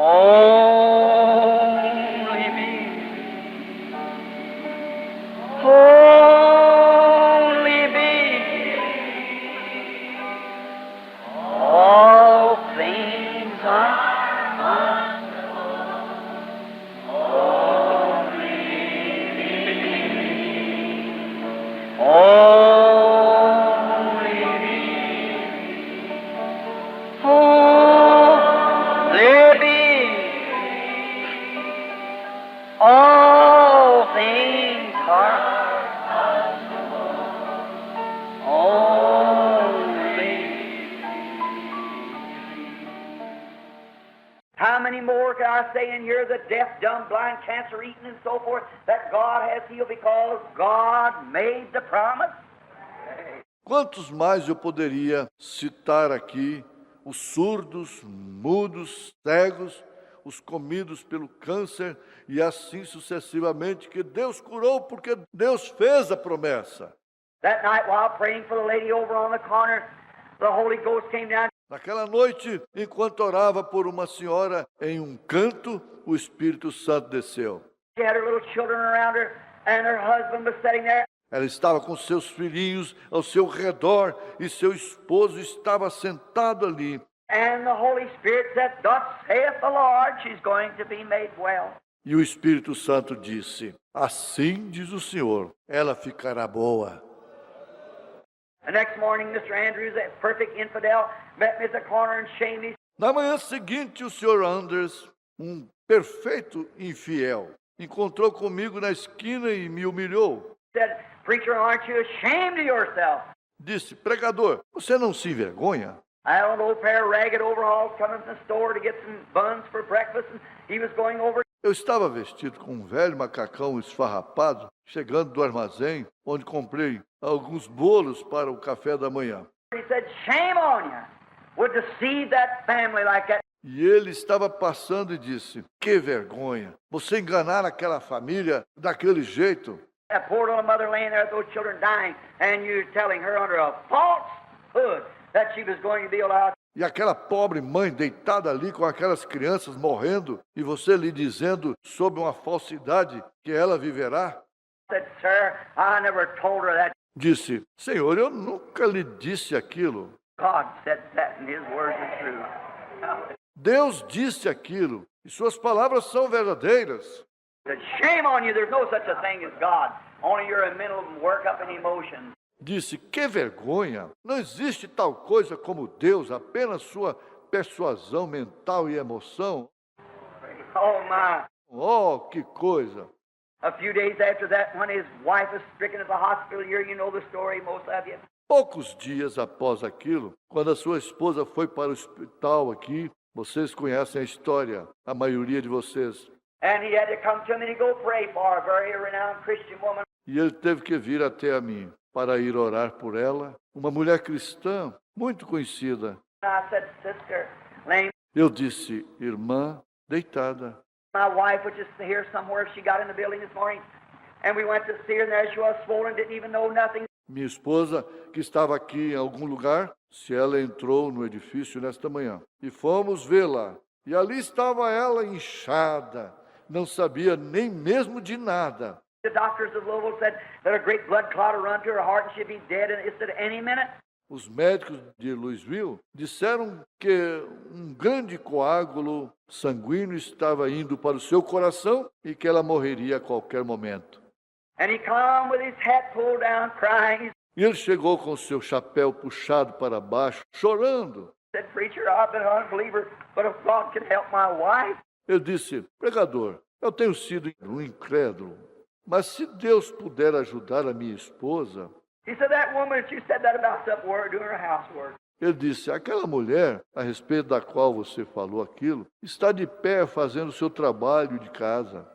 Only me. Only me. All things are only me. Only me. All things are only. How many more can I say in here, the deaf, dumb, blind, cancer-eaten, and so forth, that God has healed because God made the promise? Quantos mais eu poderia citar aqui? Os surdos, mudos, cegos, os comidos pelo câncer e assim sucessivamente, que Deus curou porque Deus fez a promessa. That night while praying for the lady over on the corner, the Holy Ghost came down. Naquela noite, enquanto orava por uma senhora em um canto, o Espírito Santo desceu. She had her little children around her, and her husband was sitting there. Ela estava com seus filhinhos ao seu redor e seu esposo estava sentado ali. And the Holy Spirit said, "Thus saith the Lord, she's going to be made well." E o Espírito Santo disse: assim diz o Senhor, ela ficará boa. The next morning, Mr. Andrews, a perfect infidel, met me at the corner and shamed me. Na manhã seguinte, o Sr. Anders, um perfeito infiel, encontrou comigo na esquina e me humilhou. Said, "Preacher, aren't you ashamed of yourself?" Disse: pregador, você não se envergonha? I had an old pair of ragged overalls coming from the store to get some buns for breakfast, and he was going over. Eu estava vestido com um velho macacão esfarrapado, chegando do armazém, onde comprei alguns bolos para o café da manhã. He said, "Shame on you, would deceive that family like that." E ele estava passando e disse: que vergonha, você enganar aquela família daquele jeito. That poor little mother laying there with those children dying, and you telling her under a falsehood that she was going to be allowed. E aquela pobre mãe deitada ali com aquelas crianças morrendo, e você lhe dizendo sob uma falsidade que ela viverá. Said, "Sir, I never told her that." Disse: Senhor, eu nunca lhe disse aquilo. God said that, and His words are true. Deus disse aquilo, e suas palavras são verdadeiras. Said, "Shame on you, there's no such a thing as God. Only you're a mental work-up and emotions." Disse: que vergonha, não existe tal coisa como Deus, apenas sua persuasão mental e emoção. Oh, my. Oh, que coisa! A few days after that, when his wife was stricken at the hospital here, you know the story, most of you. Poucos dias após aquilo, quando a sua esposa foi para o hospital aqui, vocês conhecem a história, a maioria de vocês. And he had to come to me to go pray for a very renowned Christian woman. E ele teve que vir até a mim para ir orar por ela, uma mulher cristã muito conhecida. I said, "Sister, laying." Eu disse: irmã, deitada. My wife was just here somewhere. She got in the building this morning, and we went to see her, and there she was, swollen, didn't even know nothing. Minha esposa, que estava aqui em algum lugar, se ela entrou no edifício nesta manhã. E fomos vê-la. E ali estava ela inchada, não sabia nem mesmo de nada. The doctors of Louisville said that a great blood clot would run to her heart and she'd be dead, and it said any minute. Os médicos de Louisville disseram que um grande coágulo sanguíneo estava indo para o seu coração e que ela morreria a qualquer momento. And he come with his hat pulled down, crying. E ele chegou com seu chapéu puxado para baixo, chorando. He said, "Preacher, I've been an unbeliever, but if God can help my wife." Ele disse: pregador, eu tenho sido um incrédulo, mas se Deus puder ajudar a minha esposa... He said, "That woman that you said that about up were doing her housework." Ele disse: aquela mulher, a respeito da qual você falou aquilo, está de pé fazendo o seu trabalho de casa.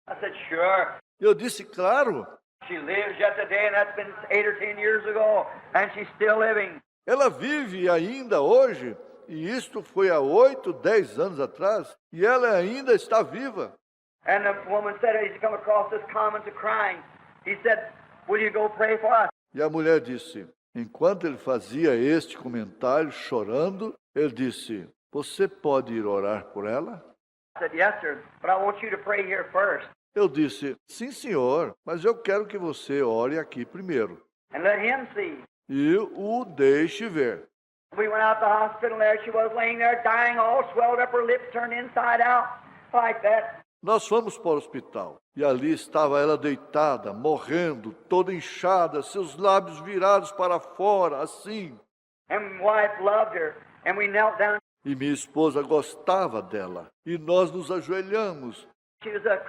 I said, "Sure." Eu disse: claro, She lives yet today, and that's been 8 or 10 years ago, and she's still living. ela vive ainda hoje, e isto foi há 8, 10 anos atrás, e ela ainda está viva. And the woman said, as he come across this common to crying, he said, "Will you go pray for us?" E a mulher disse, enquanto ele fazia este comentário, chorando, ele disse: você pode ir orar por ela? I said, yes, sir, but I want you to pray here first. Eu disse, sim, senhor, mas eu quero que você ore aqui primeiro. And let him see. E o deixe ver. We went out to the hospital, and there she was laying there dying, all swelled up, her lips turned inside out, like that. Nós fomos para o hospital e ali estava ela deitada, morrendo, toda inchada, seus lábios virados para fora, assim. And my wife loved her, and we knelt down. E minha esposa gostava dela. E nós nos ajoelhamos. She was a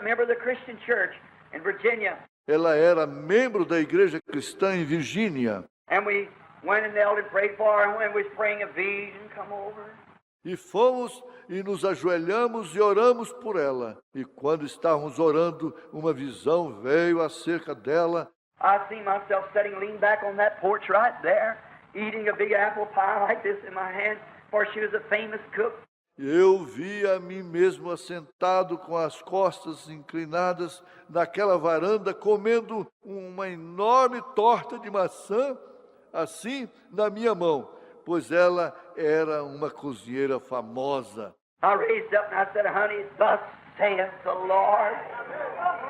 member of the Christian church in Virginia. Ela era membro da igreja cristã em Virgínia. And we went and knelt and prayed for her, and when we was praying, a vision come over. E fomos e nos ajoelhamos e oramos por ela. E quando estávamos orando, uma visão veio acerca dela. I see myself sitting, leaned back on that porch right there, eating a big apple pie like this in my hand, for she was a famous cook. Eu vi a mim mesmo assentado com as costas inclinadas naquela varanda, comendo uma enorme torta de maçã, assim, na minha mão, pois ela era uma cozinheira famosa. I raised up and I said, honey, thus saith the Lord.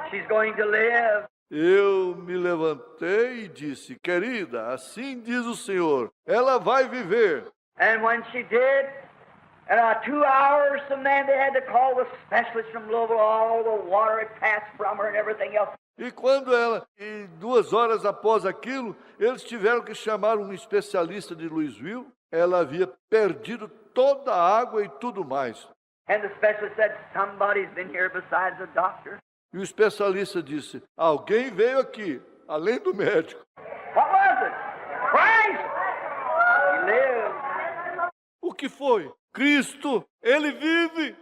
She's going to live. Eu me levantei e disse, querida, assim diz o Senhor, ela vai viver. And when she did, in 2 hours from then, they had to call the specialist from Louisville. All the water had passed from her and everything else. E quando ela, em 2 horas após aquilo, eles tiveram que chamar um especialista de Louisville. Ela havia perdido toda a água e tudo mais. And the specialist said, somebody's been here besides the doctor. E o especialista disse, alguém veio aqui, além do médico. What was it? Christ! He lives. O que foi? Cristo, ele vive.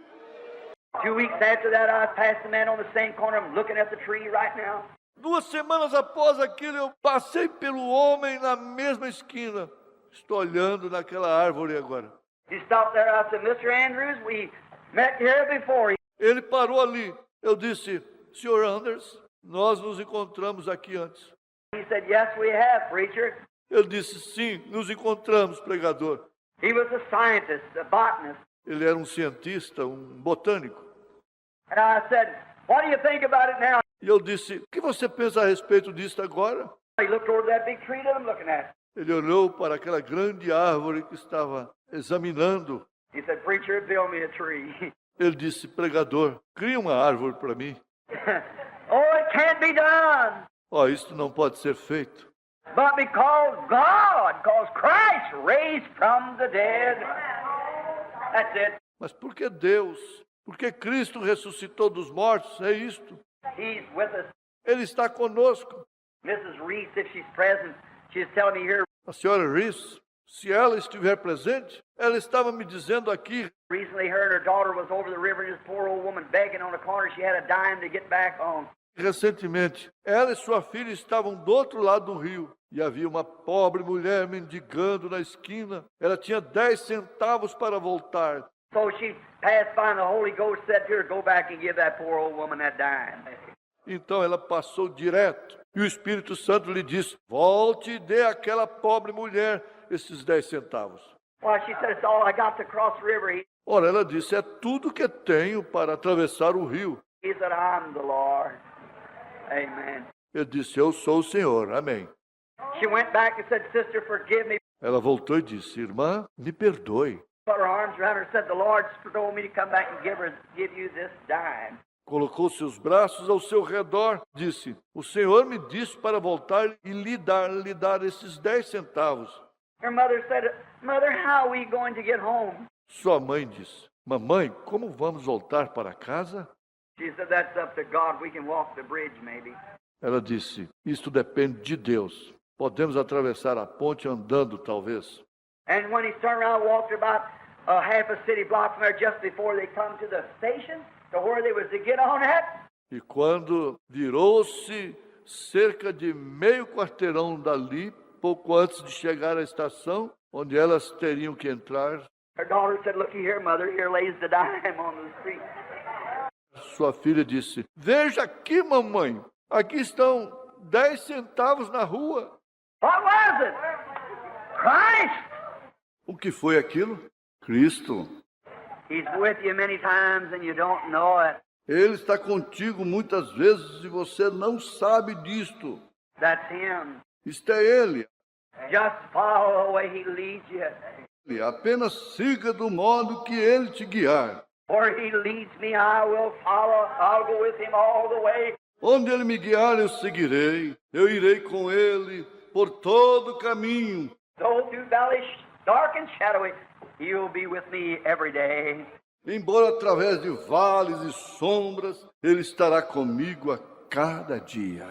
2 weeks after that, I passed the man on the same corner. I'm looking at the tree right now. 2 semanas após aquilo, eu passei pelo homem na mesma esquina. Estou olhando naquela árvore agora. He stopped there. I said, Mr. Andrews, we met here before. Ele parou ali. Eu disse, Sr. Anders, nós nos encontramos aqui antes. He said, yes, we have, preacher. Eu disse, sim, nos encontramos, pregador. He was a scientist, a botanist. Ele era um cientista, um botânico. And I said, what do you think about it now? E eu disse, o que você pensa a respeito disso agora? He looked over that big tree that I'm looking at. Ele olhou para aquela grande árvore que estava examinando. He said, preacher, build me a tree. Ele disse, pregador, cria uma árvore para mim. Oh, it can't be done. Oh, isso não pode ser feito. But because Christ raised from the dead. That's it. Mas por que Deus? Porque Cristo ressuscitou dos mortos, é isto. He's with us. Ele está conosco. Mrs. Reese, if she's present, she's telling me here. A senhora Reese, se ela estiver presente, ela estava me dizendo aqui. Recently, her and her daughter was over the river, and this poor old woman begging on the corner. She had a dime to get back home. Recentemente, ela e sua filha estavam do outro lado do rio e havia uma pobre mulher mendigando na esquina. Ela tinha 10 centavos para voltar. So she passed by, and the Holy Ghost said to her, "Go back and give that poor old woman that dime." Então ela passou direto e o Espírito Santo lhe disse: volte e dê àquela pobre mulher esses 10 centavos. Well, she said, "It's all I got to cross the river." Ora, ela disse: é tudo que tenho para atravessar o rio. He said, "I'm the Lord." Amen. Ele disse: eu sou o Senhor. Amém. She went back and said, "Sister, forgive me." Ela voltou e disse: irmã, me perdoe. Put her arms around her and said, "The Lord told me to come back and give you this dime." Colocou seus braços ao seu redor, disse: o Senhor me disse para voltar e lhe dar esses 10 centavos. Her mother said, "Mother, how are we going to get home?" Sua mãe disse: mamãe, como vamos voltar para casa? She said, "That's up to God. We can walk the bridge, maybe." Ela disse: isto depende de Deus. Podemos atravessar a ponte andando, talvez. And when he turned around and walked about half a city block from there just before they come to the station, to where they was to get on at. E quando virou-se cerca de meio quarteirão dali, pouco antes de chegar à estação, onde elas teriam que entrar, Her daughter said, "Looky here, mother, here lays the dime on the street." sua filha disse: veja aqui, mamãe, aqui estão 10 centavos na rua. What was it? Christ! O que foi aquilo? Cristo. He's with you many times and you don't know it. Ele está contigo muitas vezes e você não sabe disto. That's Him. Isto é Ele. Just follow the way He leads you. Apenas siga do modo que Ele te guiar. Where He leads me, I will follow. I'll go with Him all the way. Onde Ele me guiar, eu seguirei. Eu irei com Ele por todo o caminho. Though through valleys dark and shadowy, He'll be with me every day. Embora através de vales e sombras, Ele estará comigo a cada dia.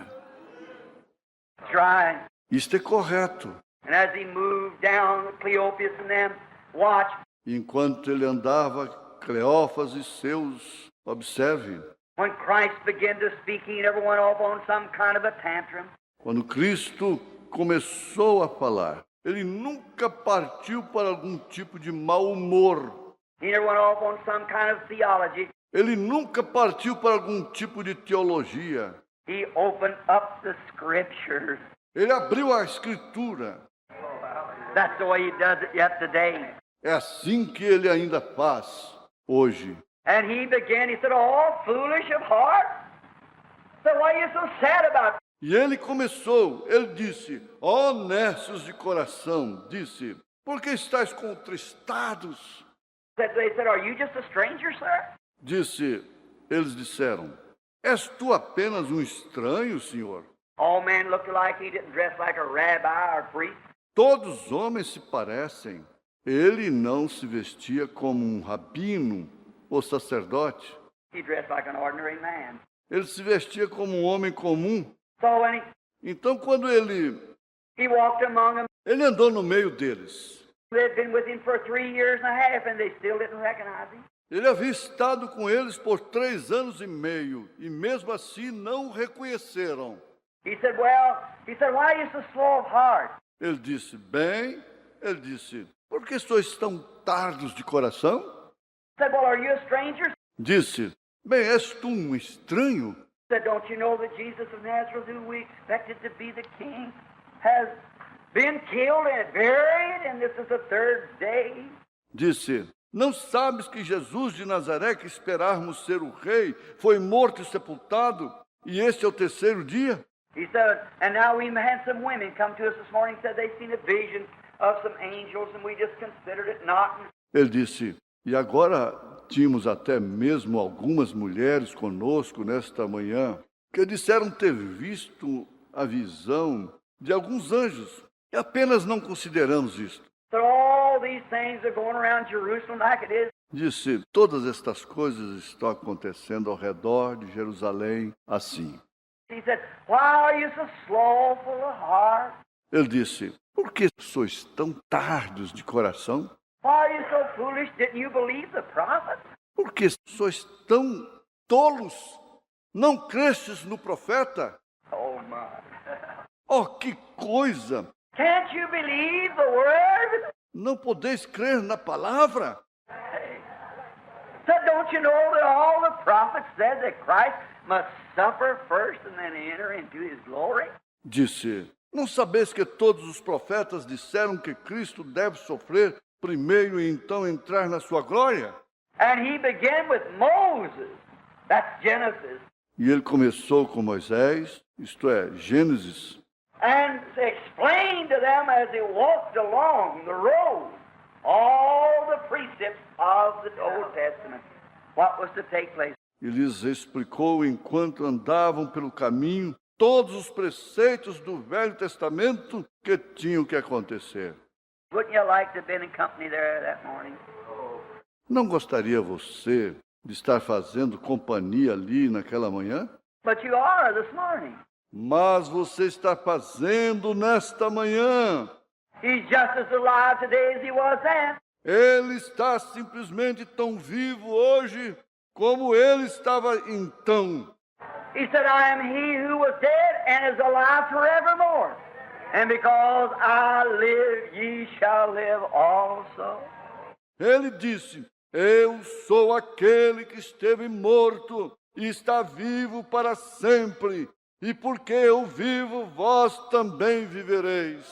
That's right. Isto é correto. And as He moved down Cleopas and them, watch. Enquanto Ele andava, Cleófas e seus, observe. When Christ began to speak, He never went off on some kind of a tantrum. Quando Cristo começou a falar, Ele nunca partiu para algum tipo de mau humor. He never went off on some kind of theology. Ele nunca partiu para algum tipo de teologia. He opened up the Scriptures. Ele abriu a Escritura. That's the way He does it yet today. É assim que Ele ainda faz hoje. And He began, He said, "Oh, foolish of heart. So why are you so sad about it?" E Ele começou, Ele disse, ó necios de coração, disse, por que estáis contristados? They said, "Are you just a stranger, sir?" Eles disseram, és tu apenas um estranho, Senhor? All men looked alike. He didn't dress like a rabbi or priest. Todos os homens se parecem. Ele não se vestia como um rabino ou sacerdote. He dressed like an ordinary man. Ele se vestia como um homem comum. So when Então, quando ele walked among them, andou no meio deles, they'd been with Him for 3 years and a half, and they still didn't recognize Him. ele havia estado com eles por 3 anos e meio, e mesmo assim não o reconheceram. He said, "Why are you so slow of heart?" Ele disse, por que sois tão tardos de coração? He said, "Well, are you a stranger?" Disse, bem, és tu um estranho? He said, "Don't you know that Jesus of Nazareth, who we expected to be the King, has been killed and buried, and this is the 3rd day?" Disse, não sabes que Jesus de Nazaré, que esperávamos ser o rei, foi morto e sepultado, e este é o 3º dia? He said, "And now we had some women come to us this morning, said they seen a vision of some angels, and we just considered it not." Ele disse, e agora tínhamos até mesmo algumas mulheres conosco nesta manhã, que disseram ter visto a visão de alguns anjos, e apenas não consideramos isto. So all these things are going around Jerusalem like it is. Disse, todas estas coisas estão acontecendo ao redor de Jerusalém assim. He said, "Why are you so slothful of heart? Ele disse, por que sois tão tardos de coração? Why are you so foolish? Didn't you believe the prophets?" Por que sois tão tolos? Não crestes no profeta? Oh my. Oh, que coisa! Can't you believe the word? Não podeis crer na palavra? Said, "Don't you know that all the prophets said that Christ must suffer first and then enter into His glory?" Disse, não sabeis que todos os profetas disseram que Cristo deve sofrer primeiro e então entrar na sua glória? And He began with Moses. That's Genesis. E ele começou com Moisés, isto é, Gênesis, And explained to them as He walked along the road all the precepts of the Old Testament, what was to take place. e lhes explicou enquanto andavam pelo caminho todos os preceitos do Velho Testamento que tinham que acontecer. Wouldn't you like to have been in company there that morning? Não gostaria você de estar fazendo companhia ali naquela manhã? But you are this morning. Mas você está fazendo nesta manhã. He's just as alive today as He was then. Ele está simplesmente tão vivo hoje como ele estava então. He said, "I am He who was dead and is alive forevermore. And because I live, ye shall live also." Ele disse, eu sou aquele que esteve morto e está vivo para sempre. E porque eu vivo, vós também vivereis.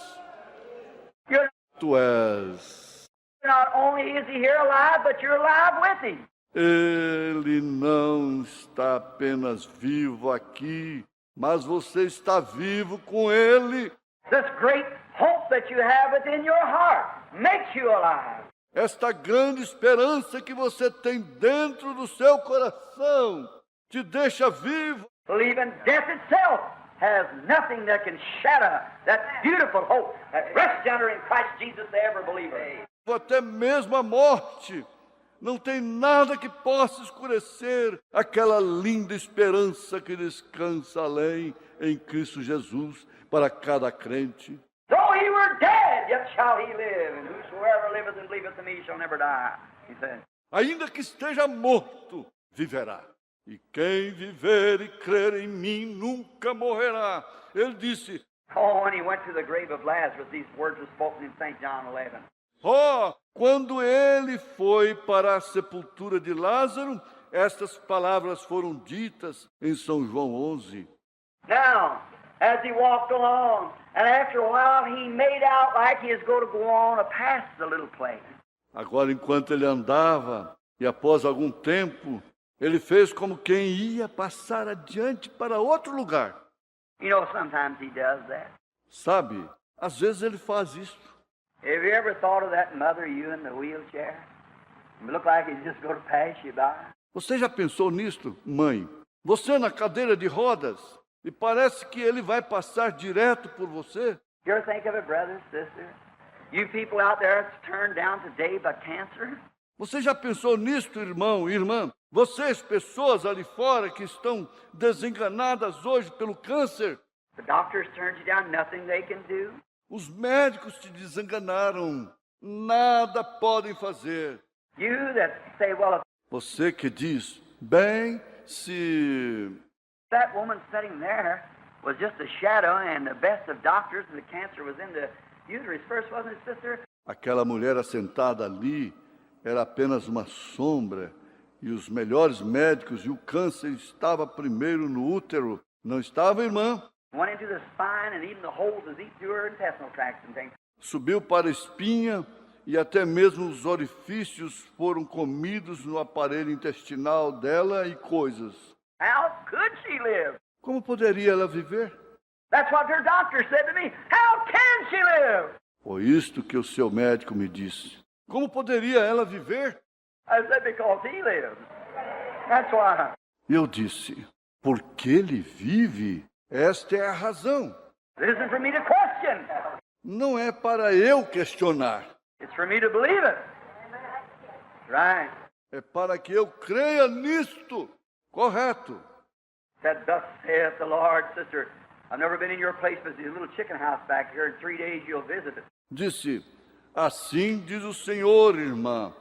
You're Tu és Not only is he here alive, but you're alive with him. Ele não está apenas vivo aqui, mas você está vivo com ele. This great hope that you have within your heart makes you alive. Esta grande esperança que você tem dentro do seu coração te deixa vivo. Even death itself has nothing that can shatter that beautiful hope that rests yonder in Christ Jesus to every believer. Até mesmo a morte não tem nada que possa escurecer aquela linda esperança que descansa além em Cristo Jesus para cada crente. Though he were dead, yet shall he live, and whosoever liveth and believeth in me shall never die, he said. Ainda que esteja morto, viverá. E quem viver e crer em mim nunca morrerá. Ele disse. Oh, when he went to the grave of Lazarus, these words were spoken in St. John 11. Oh, quando ele foi para a sepultura de Lázaro, estas palavras foram ditas em São João 11. Now, as he walked along, and after a while he made out like he was going to go on past the little place. Agora, enquanto ele andava, e após algum tempo, ele fez como quem ia passar adiante para outro lugar. You know, sometimes he does that. Sabe, às vezes ele faz isso. Have you ever thought of that mother, you in the wheelchair? It look like he's just going to pass you by. Você já pensou nisto, mãe? Você na cadeira de rodas e parece que ele vai passar direto por você? You ever think of it, brother, sister? You people out there that's turned down today by cancer? Você já pensou nisto, irmão, irmã? Vocês, pessoas ali fora que estão desenganadas hoje pelo câncer? The doctors turned you down, nothing they can do. Os médicos te desenganaram, nada podem fazer. You that say, well, Você que diz, bem, se that woman sitting there was just a shadow and the best of doctors and the cancer was in the uterus first, wasn't it, sister? aquela mulher assentada ali era apenas uma sombra e os melhores médicos e o câncer estava primeiro no útero, não estava, irmã? Went into the spine and even the holes was eat through her intestinal tracts and things. Subiu para a espinha e até mesmo os orifícios foram comidos no aparelho intestinal dela e coisas. How could she live? Como poderia ela viver? That's what her doctor said to me. How can she live? Foi isto que o seu médico me disse. Como poderia ela viver? I said, because he lives. That's why. Eu disse, porque ele vive, esta é a razão. It isn't for me to question. Não é para eu questionar, It's for me to believe it. Right. é para que eu creia nisto. Correto. Said, thus saith the Lord, sister. I've never been in your place, but there's a little chicken house back here. In 3 days you'll visit it. Disse, assim diz o Senhor, irmã,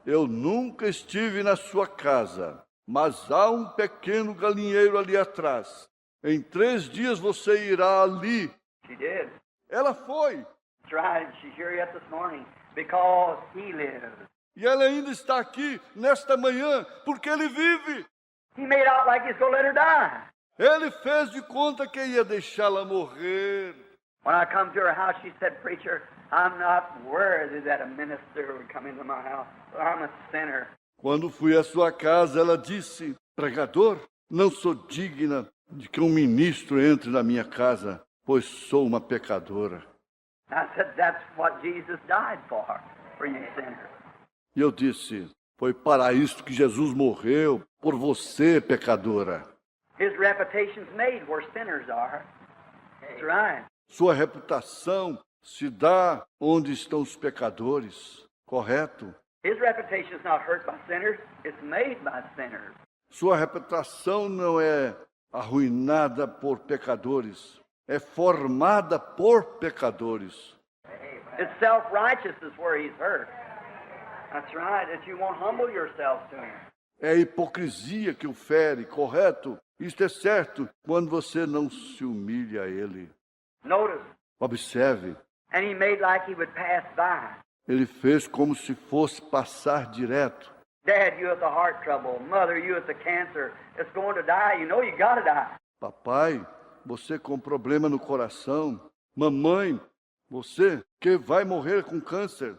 eu nunca estive na sua casa, mas há um pequeno galinheiro ali atrás. Em 3 dias você irá ali. She did. Ela foi. That's right. She's here yet this morning because he lives. E ela ainda está aqui nesta manhã, porque ele vive. He made out like he's going to let her die. Ele fez de conta que ia deixá-la morrer. When I come to her house, she said, preacher, I'm not worthy that a minister would come into my house. I'm a sinner. Quando fui à sua casa, ela disse, pregador, não sou digna de que um ministro entre na minha casa, pois sou uma pecadora. I said, that's what Jesus died for you sinners. E eu disse, foi para isto que Jesus morreu, por você, pecadora. His reputation's made where sinners are. That's right. Sua reputação se dá onde estão os pecadores, correto? His reputation is not hurt by sinners, it's made by sinners. Sua reputação não é arruinada por pecadores, é formada por pecadores. It's self-righteous is where he's hurt. That's right, that you won't humble yourself to him. É a hipocrisia que o fere, correto? Isto é certo quando você não se humilha a ele. Notice, Observe, and he made like he would pass by. ele fez como se fosse passar direto. Dad, you with the heart trouble. Mother, you with the cancer. It's going to die. You know you got to die. Papai, você com problema no coração. Mamãe, você que vai morrer com câncer.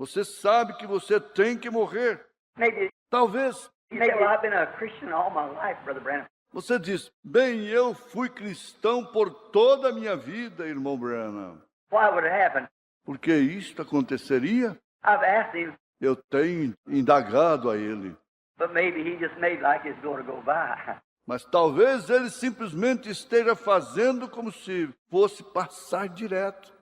Você sabe que você tem que morrer. Maybe Talvez you say, well, I've been a Christian all my life, Brother Branham. você diz, bem, eu fui cristão por toda a minha vida, irmão Branham. Why would it happen? Porque isto aconteceria? I've asked him, Eu tenho indagado a ele. but maybe he just made like it's going to go by. Mas talvez ele simplesmente esteja fazendo como se fosse passar direto.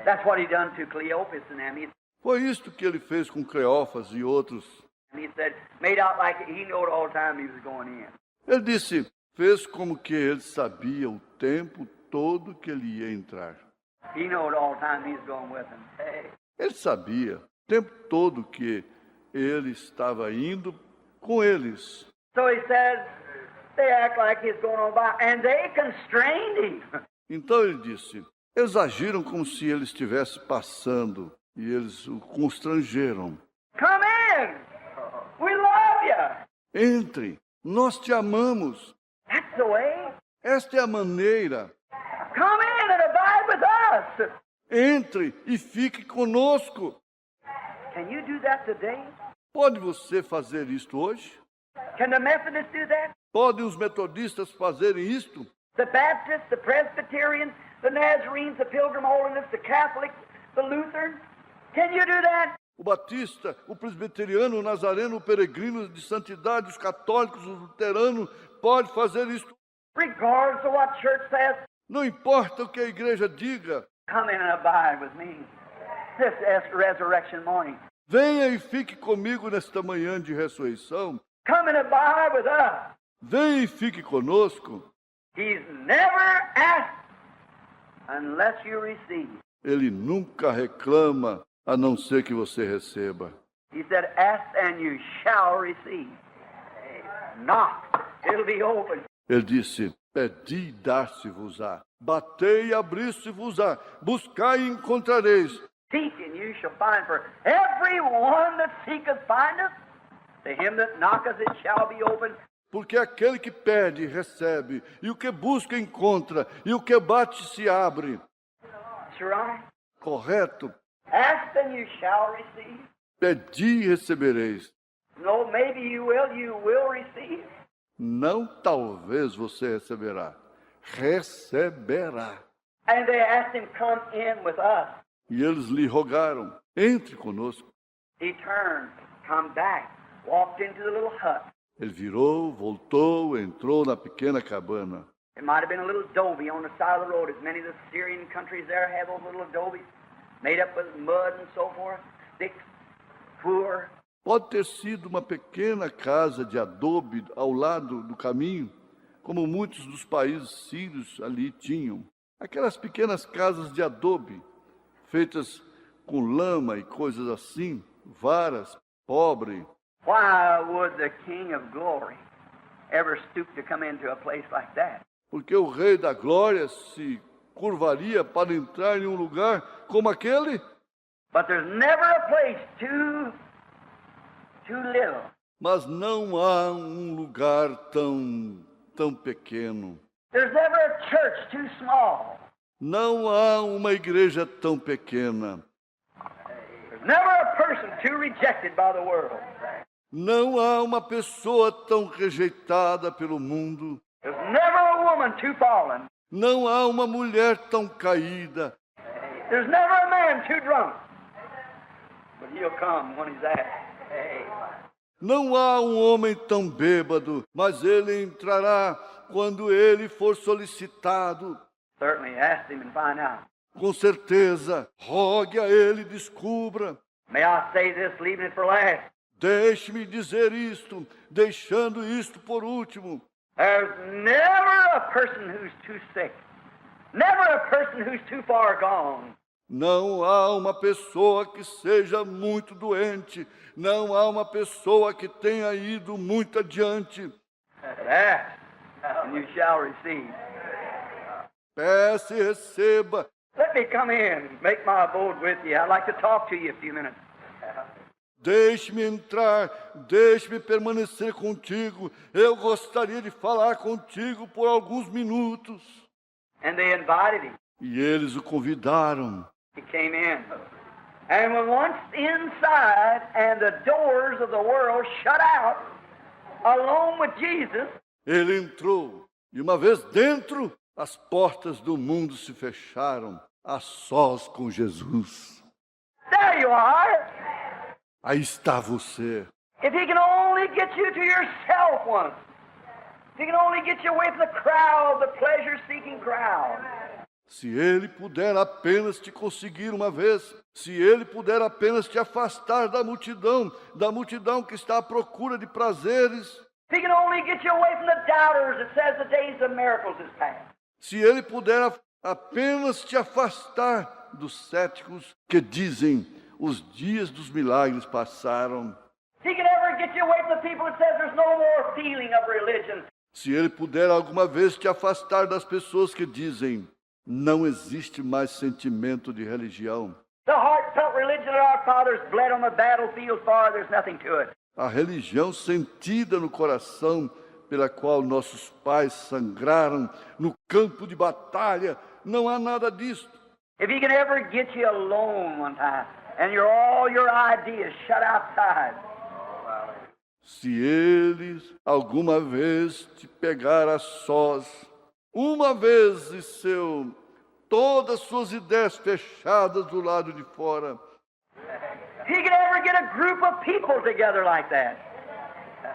That's what he done to Cleopas and them. Foi isto que ele fez com Cleófas e outros. He said, made out like he knew all the time he was going in. Ele disse, fez como que ele sabia o tempo todo que ele ia entrar. He knew all the time he was going with them. Hey. Ele sabia o tempo todo que ele estava indo com eles. So he said, they act like he's going on by, and they constrained him. Então ele disse, eles agiram como se ele estivesse passando e eles o constrangeram. Come in. We love you. Entre, nós te amamos. That's the way. Esta é a maneira. Come in and abide with us. Entre e fique conosco. Can you do that today? Pode você fazer isto hoje? Can the Methodists do that? Podem os metodistas fazerem isto? The Baptists, the Presbyterians, the Nazarenes, the Pilgrim Holiness, the Catholics, the Lutherans? Can you do that? O batista, o presbiteriano, o nazareno, o peregrino de santidade, os católicos, os luteranos, pode fazer isto. Regardless of what church says, Não importa o que a igreja diga. come in and abide with me. This is resurrection morning. Venha e fique comigo nesta manhã de ressurreição. Come and abide with us. Venha e fique conosco. He's never asked unless you receive. Ele nunca reclama, a não ser que você receba. He said, ask and you shall receive. Knock, it'll be open. Ele disse, pedi e dar-se-vos-á. Batei e abrir-se-vos-á. Buscai e encontrareis. Seek and you shall find, for every one that seeketh findeth. To him that knocketh it shall be open. Porque aquele que pede, recebe. E o que busca, encontra. E o que bate, se abre. That's right. Correto? Ask and you shall receive. Pedi e recebereis. No, maybe you will receive. Não talvez você receberá. Receberá. And they asked him, come in with us. E eles lhe rogaram, entre conosco. He turned, come back, walked into the little hut. Ele virou, voltou, entrou na pequena cabana. It might have been a little adobe on the side of the road, as many of the Syrian countries there have those little adobes, made up with mud and so forth, sticks, poor. Pode ter sido uma pequena casa de adobe ao lado do caminho, como muitos dos países sírios ali tinham. Aquelas pequenas casas de adobe, feitas com lama e coisas assim, varas, pobre. Why would the King of Glory ever stoop to come into a place like that? Porque o Rei da Glória se curvaria para entrar em um lugar como aquele? But there's never a place too little. Mas não há um lugar tão pequeno. There's never a church too small. Não há uma igreja tão pequena. There's never a person too rejected by the world. Não há uma pessoa tão rejeitada pelo mundo. There's never a woman too fallen. Não há uma mulher tão caída. There's never a man too drunk. But he'll come when he's asked. Não há um homem tão bêbado, mas ele entrará quando ele for solicitado. Certainly ask him and find out. Com certeza, rogue a ele e descubra. May I say this, leaving it for last? Deixe-me dizer isto, deixando isto por último. There's never a person who's too sick. Never a person who's too far gone. Não há uma pessoa que seja muito doente. Não há uma pessoa que tenha ido muito adiante. Ask, and you shall receive. Peça e receba. Let me come in and make my abode with you. I'd like to talk to you a few minutes. Deixe-me entrar, deixe-me permanecer contigo. Eu gostaria de falar contigo por alguns minutos. And they invited him. E eles o convidaram. He came in. And when once inside and the doors of the world shut out, alone with Jesus, ele entrou. E uma vez dentro, as portas do mundo se fecharam, a sós com Jesus. there you are. Aí está você. If he can only get you to yourself once, if he can only get you away from the crowd, the pleasure-seeking crowd. Se ele puder apenas te conseguir uma vez, se ele puder apenas te afastar da multidão que está à procura de prazeres, If he can only get you away from the doubters that says the days of miracles is past. se ele puder apenas te afastar dos céticos que dizem os dias dos milagres passaram, If he can ever get you away from the people that says there's no more feeling of religion. se ele puder alguma vez te afastar das pessoas que dizem não existe mais sentimento de religião, The heartfelt religion that our fathers bled on the battlefield for, there's nothing to it. a religião sentida no coração pela qual nossos pais sangraram no campo de batalha, não há nada disto. If he can ever get you alone one time and all your ideas shut outside, Se ele alguma vez te pegar a sós, uma vez todas suas ideias fechadas do lado de fora, if he can ever get a group of people together like that,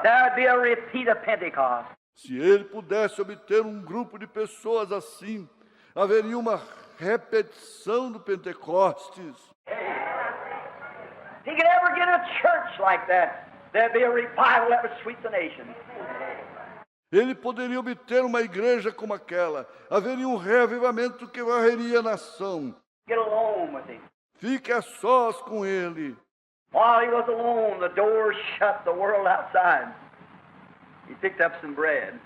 there would be a repeat of Pentecost. se ele pudesse obter um grupo de pessoas assim, haveria uma repetição do Pentecostes. If he could ever get a church like that, there'd be a revival that would sweep the nation. Ele poderia obter uma igreja como aquela, haveria um reavivamento que varreria a nação. Get alone with him. Fique a sós com ele. While he was alone, the doors shut, the world outside. He picked up some bread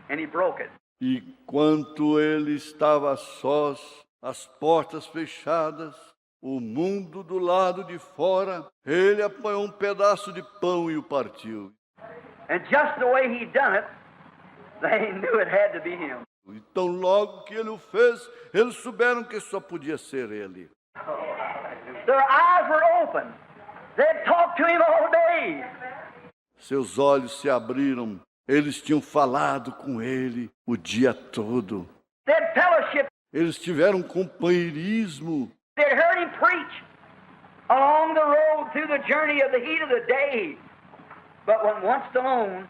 and he broke it. E enquanto ele estava a sós, as portas fechadas, o mundo do lado de fora, ele apanhou um pedaço de pão e o partiu. And just the way he done it, they knew it had to be him. Então, logo que ele o fez, eles souberam que só podia ser ele. Their eyes were open. They'd talked to him all day. Seus olhos se abriram, eles tinham falado com ele o dia todo. They'd fellowship. Eles tiveram companheirismo. They'd heard him preach along the road through the journey of the heat of the day. But when once alone,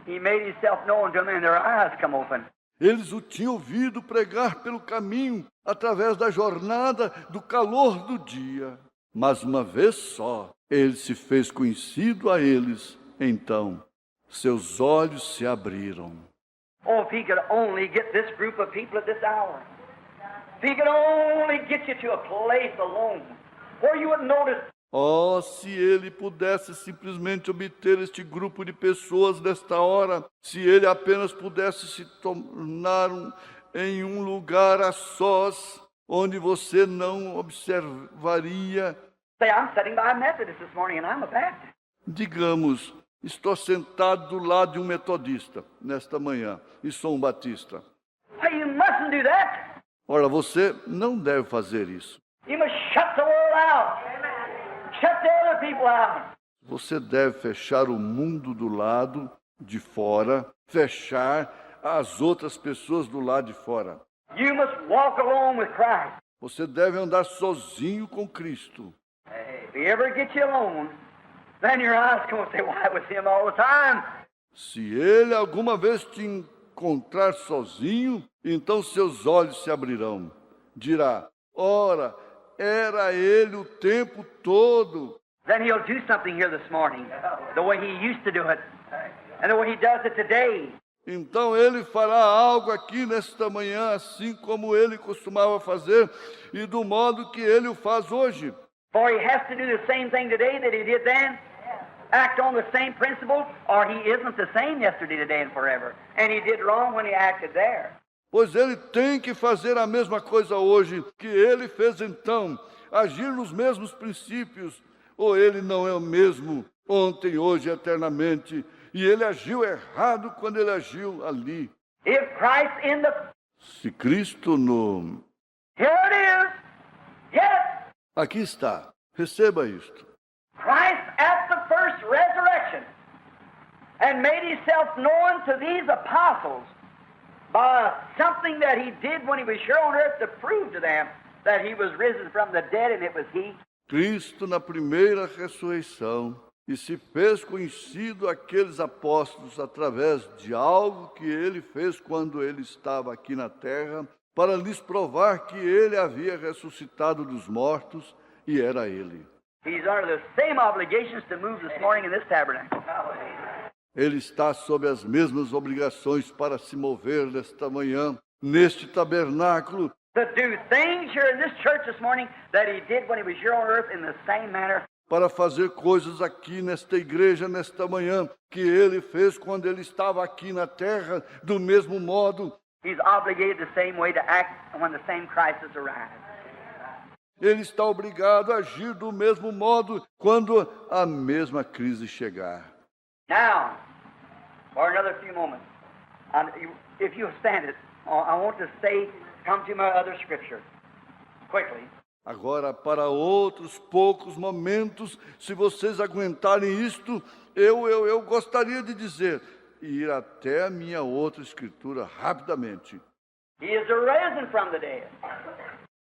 he made himself known to them and their eyes come open. Eles o tinham ouvido pregar pelo caminho, através da jornada, do calor do dia. Mas uma vez só, ele se fez conhecido a eles. Então, seus olhos se abriram. Oh, if he could only get this group of people at this hour. If he could only get you to a place alone where you would notice. Oh, se ele pudesse simplesmente obter este grupo de pessoas nesta hora, se ele apenas pudesse se tornar em um lugar a sós, onde você não observaria. Say, I'm sitting by a Methodist this morning and I'm a Baptist. Digamos, estou sentado do lado de um metodista nesta manhã e sou um batista. Hey, you mustn't do that. Ora, você não deve fazer isso. You must shut the world out. Shut the other people out. Você deve fechar o mundo do lado de fora, fechar as outras pessoas do lado de fora. You must walk alone with Christ. Você deve andar sozinho com Cristo. If he ever gets you alone, then your eyes come and say, why it was him all the time? Se ele alguma vez te encontrar sozinho, então seus olhos se abrirão. Dirá, ora, era ele o tempo todo. Then he'll do something here this morning, the way he used to do it, and the way he does it today. Então ele fará algo aqui nesta manhã, assim como ele costumava fazer e do modo que ele o faz hoje. For he has to do the same thing today that he did then, act on the same principle, or he isn't the same yesterday, today, and forever. And he did wrong when he acted there. Pois ele tem que fazer a mesma coisa hoje que ele fez então, agir nos mesmos princípios, ou ele não é o mesmo ontem, hoje, eternamente. E ele agiu errado quando ele agiu ali. If Christ in the... Se Cristo no... Here it is. Yes. Aqui está. Receba isto. Christ at the first resurrection and made himself known to these apostles by something that he did when he was here on earth to prove to them that he was risen from the dead and it was he. Cristo na primeira ressurreição e se fez conhecido àqueles apóstolos através de algo que ele fez quando ele estava aqui na terra, para lhes provar que ele havia ressuscitado dos mortos e era ele. He's under the same obligations to move this morning in this tabernacle. Ele está sob as mesmas obrigações para se mover nesta manhã, neste tabernáculo, To do things here in this church this morning that he did when he was here on earth in the same manner. para fazer coisas aqui nesta igreja, nesta manhã, que ele fez quando ele estava aqui na terra, do mesmo modo. He's obligated the same way to act when the same crisis arrives. Ele está obrigado a agir do mesmo modo quando a mesma crise chegar. Now, for another few moments, if you stand it, I want to come to my other scripture quickly. Agora, para outros poucos momentos, se vocês aguentarem isto, eu gostaria de dizer, e ir até a minha outra escritura rapidamente. He is arisen from the dead.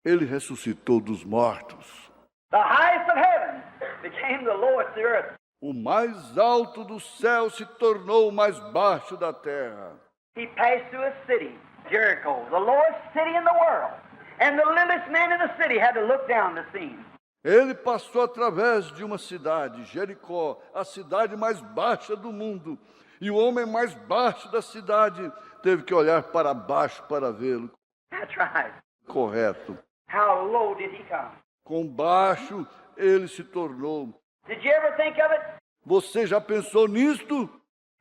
Ele ressuscitou dos mortos. The highest of heaven became the lowest of the earth. O mais alto do céu se tornou o mais baixo da terra. He passed through a city, Jericho, the lowest city in the world. And the littlest man in the city had to look down to see him. Ele passou através de uma cidade, Jericó, a cidade mais baixa do mundo. E o homem mais baixo da cidade teve que olhar para baixo para vê-lo. That's right. Correto. How low did he come? Com baixo ele se tornou. Did you ever think of it? Você já pensou nisto?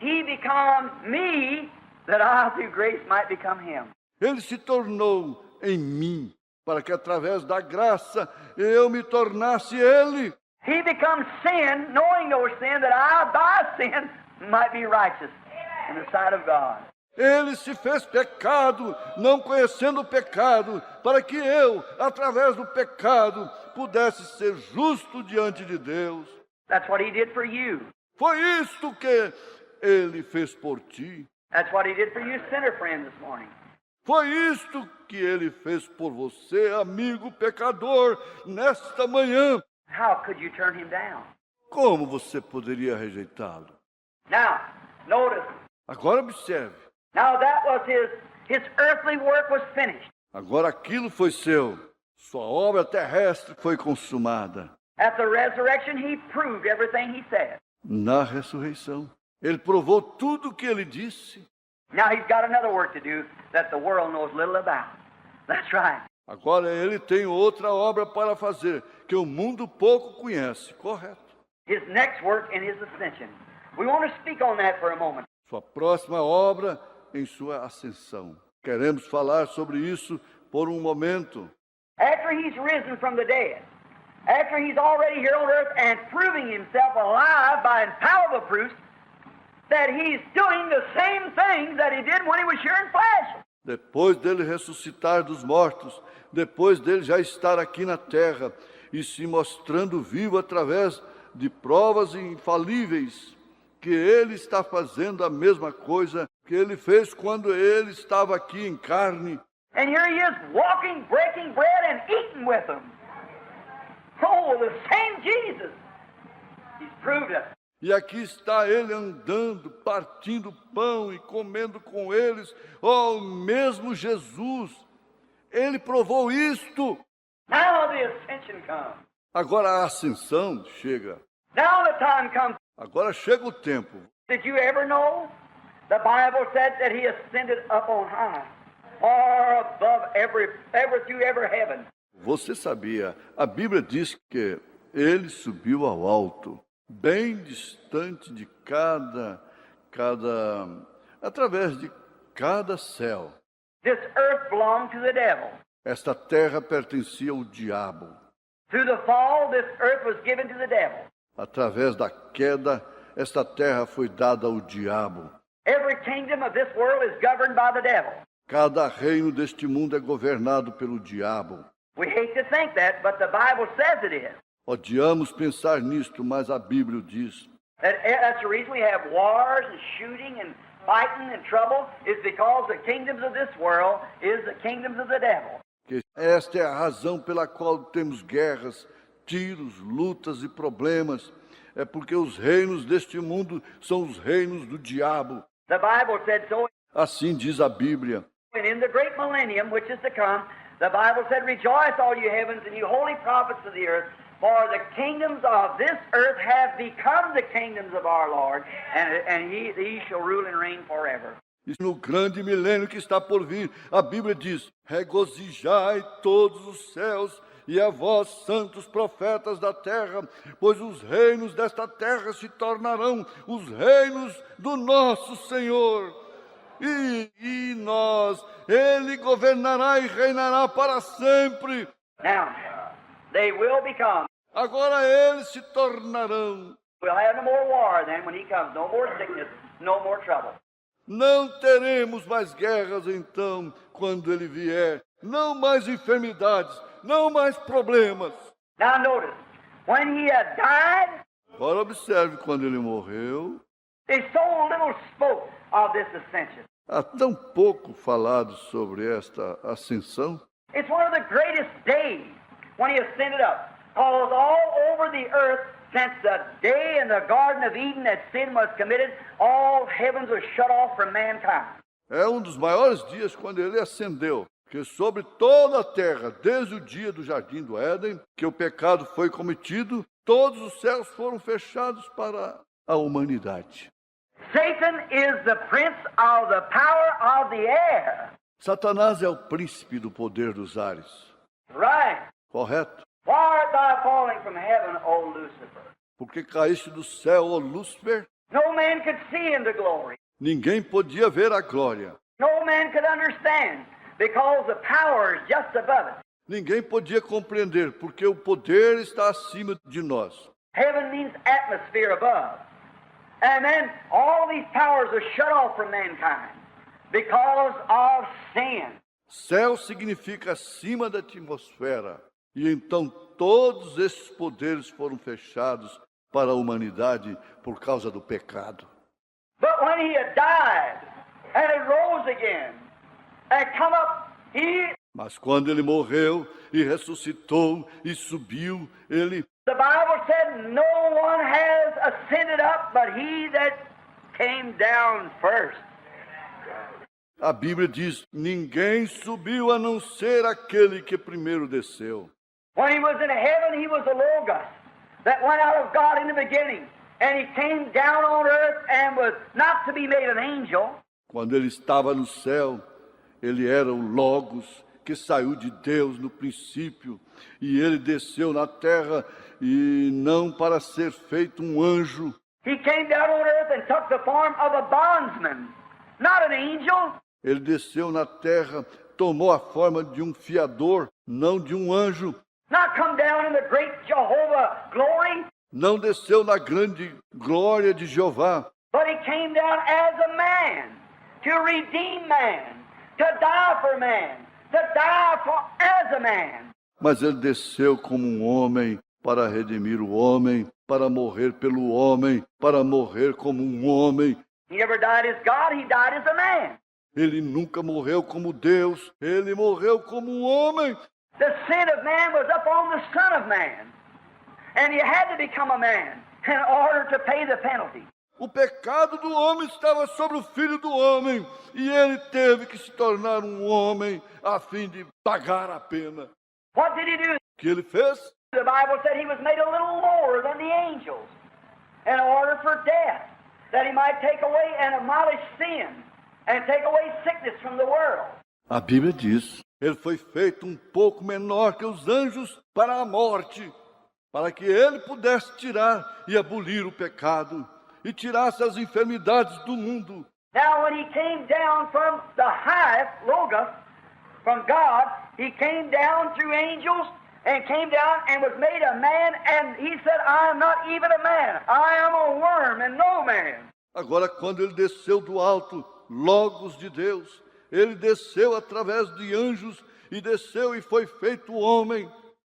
He become me, that I through grace might become him. Ele se tornou em mim, para que através da graça eu me tornasse ele. He becomes sin, knowing no sin, that I by sin might be righteous in the sight of God. Ele se fez pecado, não conhecendo o pecado, para que eu, através do pecado, pudesse ser justo diante de Deus. That's what he did for you. Foi isto que ele fez por ti. That's what he did for you, sinner friend, this morning. Foi isto que ele fez por você, amigo pecador, nesta manhã. How could you turn him down? Como você poderia rejeitá-lo? Now, notice. Agora observe. Now that was his earthly work was finished. Agora aquilo foi seu. Sua obra terrestre foi consumada. At the resurrection, he proved everything he said. Na ressurreição, ele provou tudo o que ele disse. Now he's got another work to do that the world knows little about. That's right. Agora ele tem outra obra para fazer, que o mundo pouco conhece. Correto. His next work in his ascension. We want to speak on that for a moment. Sua próxima obra em sua ascensão. Queremos falar sobre isso por um momento. After he's risen from the dead, after he's already here on earth and proving himself alive by infallible proofs, that he's doing the same things that he did when he was here in flesh. Depois dele ressuscitar dos mortos, depois dele já estar aqui na terra e se mostrando vivo através de provas infalíveis, que ele está fazendo a mesma coisa que ele fez quando ele estava aqui em carne. And here he is walking, breaking bread and eating with them. Oh, the same Jesus. He's proved it. E aqui está ele andando, partindo pão e comendo com eles. Oh, o mesmo Jesus. Ele provou isto. Now the ascension comes. Agora a ascensão chega. Now the time comes. Agora chega o tempo. Did you ever know? The Bible said that he ascended up on high, far above every heaven. Você sabia? A Bíblia diz que ele subiu ao alto, bem distante de através de cada céu. This earth belonged to the devil. Esta terra pertencia ao diabo. Through the fall, this earth was given to the devil. Através da queda, esta terra foi dada ao diabo. Every kingdom of this world is governed by the devil. Cada reino deste mundo é governado pelo diabo. We hate to think that, but the Bible says it is. Odiamos pensar nisto, mas a Bíblia o diz. That's the reason we have wars and shooting and fighting and trouble, is because the kingdoms of this world is the kingdoms of the devil. Que esta é a razão pela qual temos guerras, tiros, lutas e problemas. É porque os reinos deste mundo são os reinos do diabo. The Bible said so. Assim diz a Bíblia. And in the great millennium which is to come, the Bible said, "Rejoice, all you heavens, and you holy prophets of the earth, for the kingdoms of this earth have become the kingdoms of our Lord, and he shall rule and reign forever." E no grande milênio que está por vir, a Bíblia diz: regozijai todos os céus e a vós, santos profetas da terra, pois os reinos desta terra se tornarão os reinos do nosso Senhor. E nós, Ele governará e reinará para sempre. Now, they will become. Agora eles se tornarão. We'll have no more war then when he comes. No more sickness, no more trouble. Não teremos mais guerras então, quando Ele vier. Não mais enfermidades, não mais problemas. Now notice, when he had died, Agora observe, quando Ele morreu, they so little spoke of this ascension. há tão pouco falado sobre esta ascensão. It's one of the greatest days when he ascended up. Because all over the earth, since the day in the Garden of Eden that sin was committed, all heavens were shut off from mankind. É um dos maiores dias quando Ele ascendeu, que sobre toda a terra, desde o dia do Jardim do Éden, que o pecado foi cometido, todos os céus foram fechados para a humanidade. Satan is the prince of the power of the air. Satanás é o príncipe do poder dos ares. Right. Correto? Why art thou falling from heaven, O Lucifer? Porque caíste do céu, ó Lúcifer, No man could see into glory. ninguém podia ver a glória. No man could understand, because the power is just above it. Ninguém podia compreender, porque o poder está acima de nós. Heaven means atmosphere above. And then all these powers are shut off from mankind because of sin. Céu significa acima da atmosfera. E então todos esses poderes foram fechados para a humanidade por causa do pecado. But when he had died and had rose again and come up, Mas quando ele morreu e ressuscitou e subiu, the Bible said no one has ascended up but he that came down first. A Bíblia diz: ninguém subiu a não ser aquele que primeiro desceu. When he was in heaven, he was the Logos that went out of God in the beginning. And he came down on earth and was not to be made an angel. Quando ele estava no céu, ele era o Logos, que saiu de Deus no princípio. E ele desceu na terra, e não para ser feito um anjo. He came down on earth and took the form of a bondsman, not an angel. Ele desceu na terra, tomou a forma de um fiador, não de um anjo. Not come down in the great Jehovah glory. Não desceu na grande glória de Jeová. But he came down as a man, to redeem man, to die for man, to die as a man. Mas ele desceu como um homem para redimir o homem, para morrer pelo homem, para morrer como um homem. He never died as God, he died as a man. Ele nunca morreu como Deus, ele morreu como um homem. The sin of man was up on the Son of Man. And he had to become a man in order to pay the penalty. O pecado do homem estava sobre o Filho do homem, e ele teve que se tornar um homem a fim de pagar a pena. What did he do? O que ele fez? The Bible said he was made a little lower than the angels in order for death, that he might take away and abolish sin and take away sickness from the world. A Bíblia diz: ele foi feito um pouco menor que os anjos para a morte, para que ele pudesse tirar e abolir o pecado e tirasse as enfermidades do mundo. Now when he came down from the highest Logos, from God, he came down through angels and came down and was made a man, and he said, I am not even a man, I am a worm and no man. Agora, quando ele desceu do alto, Logos de Deus, ele desceu através de anjos e desceu e foi feito homem.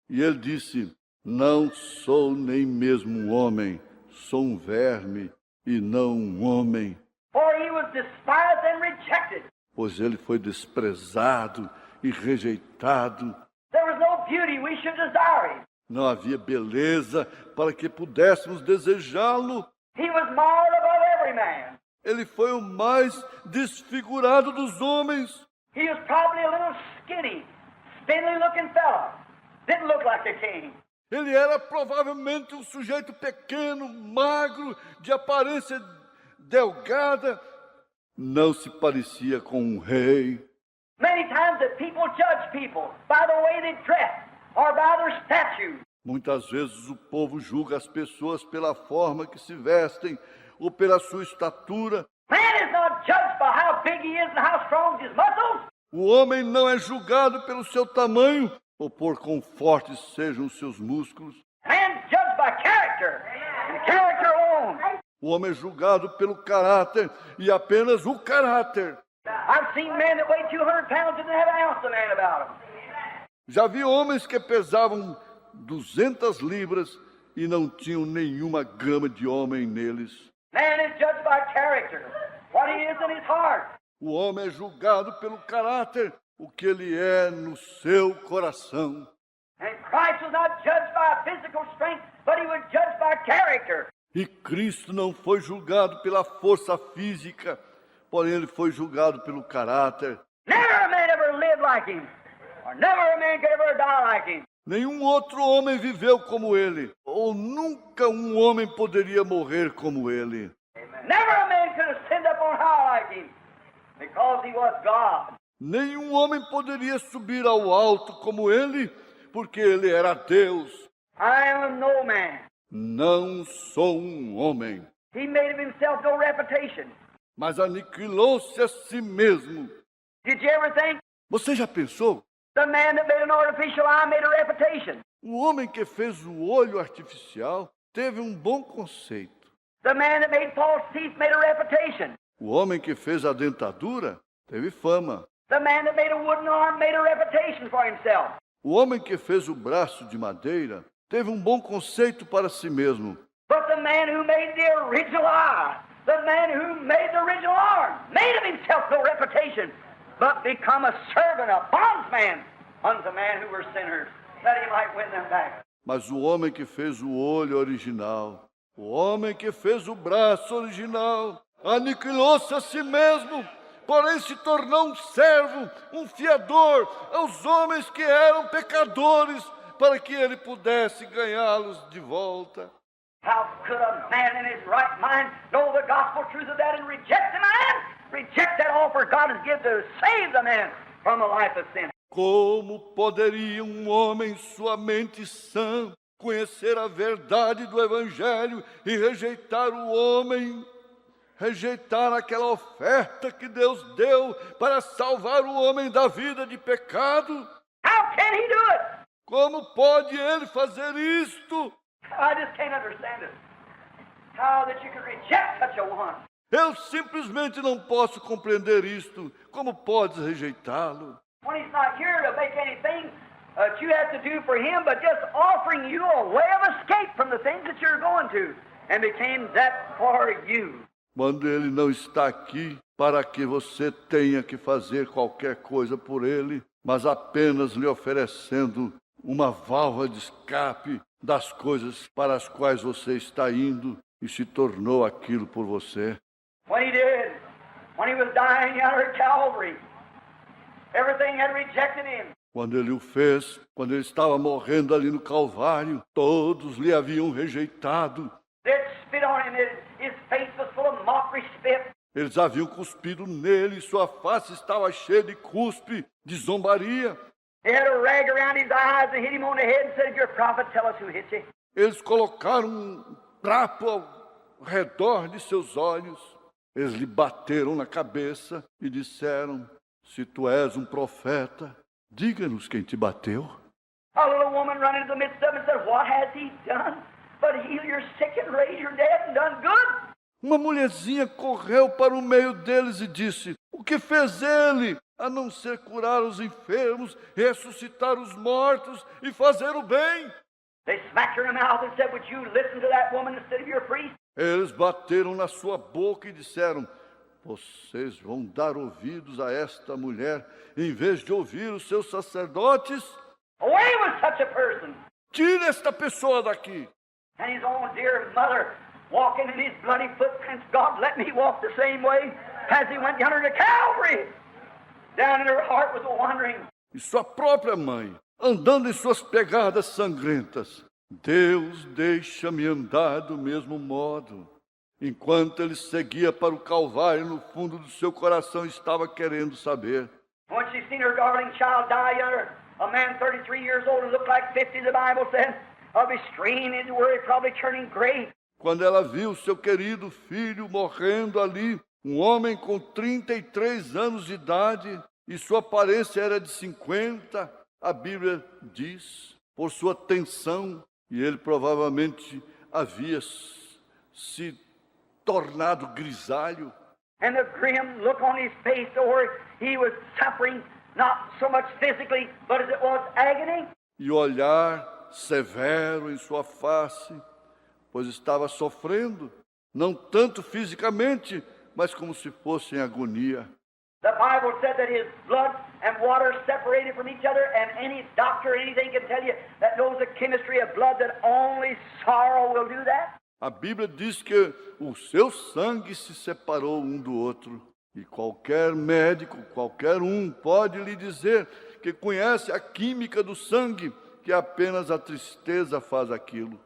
E ele disse: não sou nem mesmo um homem, sou um verme e não um homem. For he was despised and rejected. Pois ele foi desprezado e rejeitado. There was no beauty we should desire him. Não havia beleza para que pudéssemos desejá-lo. He was marred above every man. Ele foi o mais desfigurado dos homens. He was probably a little skinny, spindly-looking fellow. Didn't look like a king. Ele era provavelmente um sujeito pequeno, magro, de aparência delgada. Não se parecia com um rei. Many times that people judge people by the way they dress or by their stature. Muitas vezes o povo julga as pessoas pela forma que se vestem ou pela sua estatura. Man is not judged by how big he is and how strong his muscles. O homem não é julgado pelo seu tamanho ou por quão fortes sejam os seus músculos. Man is judged by character, and character alone. O homem é julgado pelo caráter e apenas o caráter. I've seen men that weigh 200 pounds and didn't have an ounce of man about them. Já vi homens que pesavam 200 libras e não tinham nenhuma grama de homem neles. Man is judged by character, what he is in his heart. O homem é julgado pelo caráter, o que ele é no seu coração. And Christ was not judged by physical strength, but he was judged by character. E Cristo não foi julgado pela força física, porém ele foi julgado pelo caráter. Never a man ever lived like him, or never a man could ever die like him. Nenhum outro homem viveu como ele, ou nunca um homem poderia morrer como ele. Never a man could have sinned up on high like him, because he was God. Nenhum homem poderia subir ao alto como ele, porque ele era Deus. I am no man. Não sou um homem. He made of himself no reputation. Mas aniquilou-se a si mesmo. Did you ever think Você já pensou? the man that made an artificial eye made a reputation? O homem que fez o olho artificial teve um bom conceito. The man that made false teeth made a reputation. O homem que fez a dentadura teve fama. The man that made a wooden arm made a reputation for himself. O homem que fez o braço de madeira teve um bom conceito para si mesmo. But the man who made the original eye, the man who made the original arm, made of himself no reputation, but become a servant, a bondsman unto men who were sinners, that he might win them back. Mas o homem que fez o olho original, o homem que fez o braço original, aniquilou-se a si mesmo, porém se tornou um servo, um fiador aos homens que eram pecadores, para que ele pudesse ganhá-los de volta. How could a man in his right mind know the gospel truth of that and reject the man? Reject that offer God has given to save the man from a life of sin. Como poderia um homem, sua mente sã, conhecer a verdade do Evangelho e rejeitar o homem, rejeitar aquela oferta que Deus deu para salvar o homem da vida de pecado? How can he do it? Como pode ele fazer isto? I just can't understand it. How that you could reject such a one. Eu simplesmente não posso compreender isto. Como podes rejeitá-lo? When he's not here to make anything that you have to do for him, but just offering you a way of escape from the things that you're going to, and became that for you. Quando ele não está aqui para que você tenha que fazer qualquer coisa por ele, mas apenas lhe oferecendo uma válvula de escape das coisas para as quais você está indo e se tornou aquilo por você. When he did, when he was dying out at Calvary, everything had rejected him. Quando ele o fez, quando ele estava morrendo ali no Calvário, todos lhe haviam rejeitado. They'd spit on him. His face was full of mockery spit. Eles haviam cuspido nele, sua face estava cheia de cuspe, de zombaria. They had a rag around his eyes and hit him on the head and said, if you're a prophet, tell us who hit you. Eles colocaram um trapo ao redor de seus olhos. Eles lhe bateram na cabeça e disseram, se tu és um profeta, diga-nos quem te bateu. A little woman ran into the midst of him and said, what has he done? But heal your sick and raise your dead and done good. Uma mulherzinha correu para o meio deles e disse, o que fez ele? a não ser curar os enfermos, ressuscitar os mortos e fazer o bem. They smacked her in the mouth and said, would you listen to that woman instead of your priest? Eles bateram na sua boca e disseram: vocês vão dar ouvidos a esta mulher em vez de ouvir os seus sacerdotes? Away with such a person! Tire esta pessoa daqui. And his own dear mother, walking in his bloody footprints, God, let me walk the same way as he went yonder to Calvary. Down in her heart was a wondering. E sua própria mãe, andando em suas pegadas sangrentas. Deus, deixa-me andar do mesmo modo. Enquanto ele seguia para o Calvário, no fundo do seu coração estava querendo saber. When she seen her darling child die yonder, a man 33 years old and looked like 50, the Bible said, of his strain into where he probably turning gray. Quando ela viu seu querido filho morrendo ali, um homem com 33 anos de idade, e sua aparência era de 50, a Bíblia diz, por sua tensão, e ele provavelmente havia se tornado grisalho. And the grim look on his face where he was suffering, not so much physically, but as it was agony. E o olhar severo em sua face, pois estava sofrendo, não tanto fisicamente, mas como se fosse em agonia. The Bible said that his blood and water separated from each other, and any doctor or anything can tell you that knows the chemistry of blood that only sorrow will do that. A Bíblia diz que o seu sangue se separou um do outro. E qualquer médico, qualquer um, pode lhe dizer que conhece a química do sangue, que apenas a tristeza faz aquilo.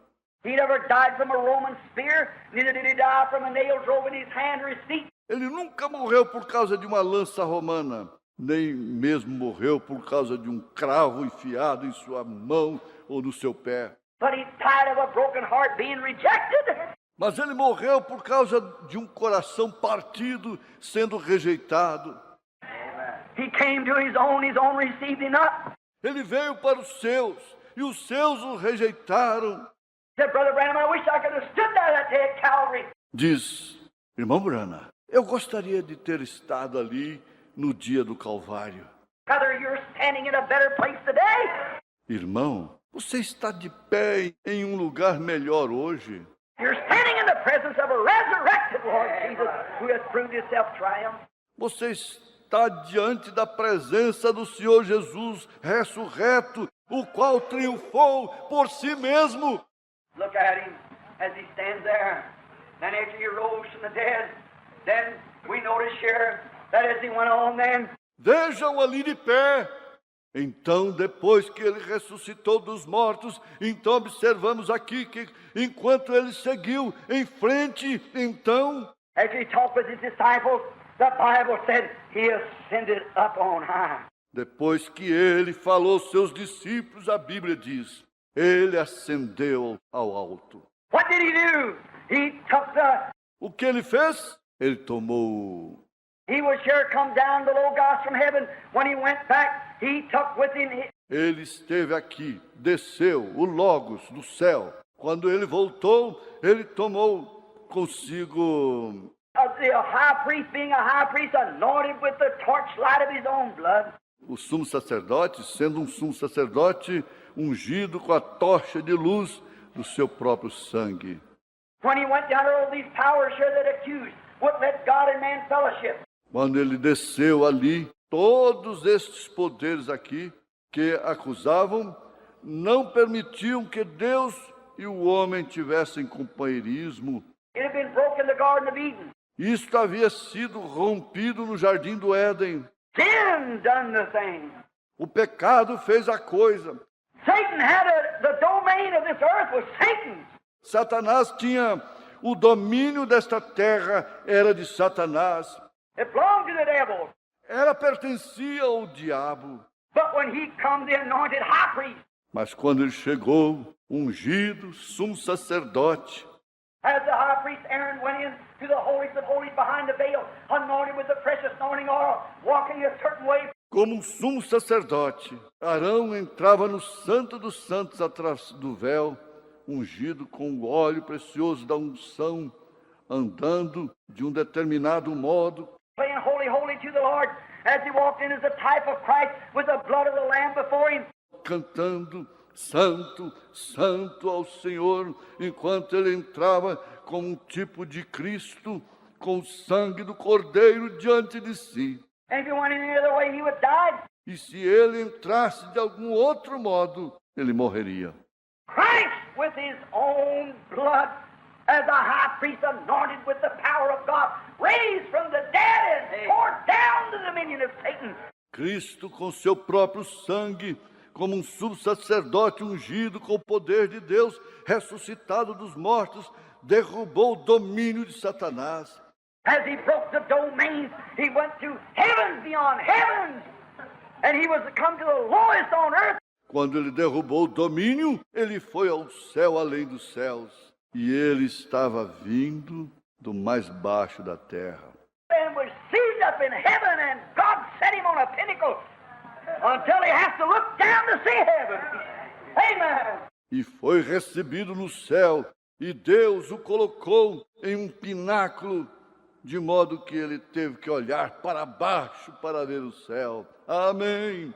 He never died from a Roman spear, neither did he die from a nail drove in his hand or his feet. Ele nunca morreu por causa de uma lança romana, nem mesmo morreu por causa de um cravo enfiado em sua mão ou no seu pé. But he died of a broken heart being rejected. Mas ele morreu por causa de um coração partido, sendo rejeitado. He came to his own received him not. Ele veio para os seus, e os seus o rejeitaram. He said, Brother Branham, I wish I could have stood there that day at Calvary. Diz, irmão Branham, eu gostaria de ter estado ali no dia do Calvário. Brother, you're standing in a better place today. Irmão, você está de pé em um lugar melhor hoje. You're standing in the presence of a resurrected Lord Jesus who has proved himself triumph. Você está diante da presença do Senhor Jesus ressurreto, o qual triunfou por si mesmo. Look at him as he stands there. Then after he rose from the dead, then we notice here that as he went on then. Vejam ali de pé. Então, depois que ele ressuscitou dos mortos, então observamos aqui que enquanto ele seguiu em frente, então, After he talked with his disciples, the Bible said he ascended up on high. depois que ele falou aos seus discípulos, a Bíblia diz, ele ascendeu ao alto. What did he do? He took O que ele fez? Ele tomou. he was sure come down the Logos from heaven. When he went back, he took with him Ele esteve aqui, desceu o Logos do céu. Quando ele voltou, ele tomou consigo the high priest, being a high priest, anointed with the torchlight of his own blood. o sumo sacerdote, sendo um sumo sacerdote ungido com a tocha de luz do seu próprio sangue. When he went down, all these powers here that accused wouldn't let God and man fellowship. Quando ele desceu ali, todos estes poderes aqui que acusavam não permitiam que Deus e o homem tivessem companheirismo. It had been broken in the Garden of Eden. Isto havia sido rompido no Jardim do Éden. Sin done the thing. O pecado fez a coisa. Satan had the domain of this earth was Satan's. Satanás tinha o domínio desta terra, era de Satanás. It belonged to the devil. Ela pertencia ao diabo. But when he come, the anointed high priest, Mas quando ele chegou, ungido, sumo sacerdote, as the high priest Aaron went in to the holiest of holies behind the veil, anointed with the precious anointing oil, walking a certain way. como um sumo sacerdote, Arão entrava no Santo dos Santos atrás do véu, ungido com o óleo precioso da unção, andando de um determinado modo. saying, Holy, holy to the Lord, as he walked in as a type of Christ with the blood of the Lamb before him. Cantando, Santo, Santo ao Senhor, enquanto ele entrava como um tipo de Cristo, com o sangue do Cordeiro diante de si. And if he went any other way, he would die. E se ele entrasse de algum outro modo, ele morreria. Christ, with his own blood, as a high priest anointed with the power of God, raised from the dead and tore down the dominion of Satan. Cristo, com seu próprio sangue, como um subsacerdote ungido com o poder de Deus, ressuscitado dos mortos, derrubou o domínio de Satanás. As he broke the domains, he went to heavens beyond heavens, and he was come to the lowest on earth. Quando ele derrubou o domínio, ele foi ao céu além dos céus. E ele estava vindo do mais baixo da terra. And was seated up in heaven, and God set him on a pinnacle until he has to look down to see heaven. Amen. E foi recebido no céu, e Deus o colocou em um pináculo, de modo que ele teve que olhar para baixo para ver o céu. Amém.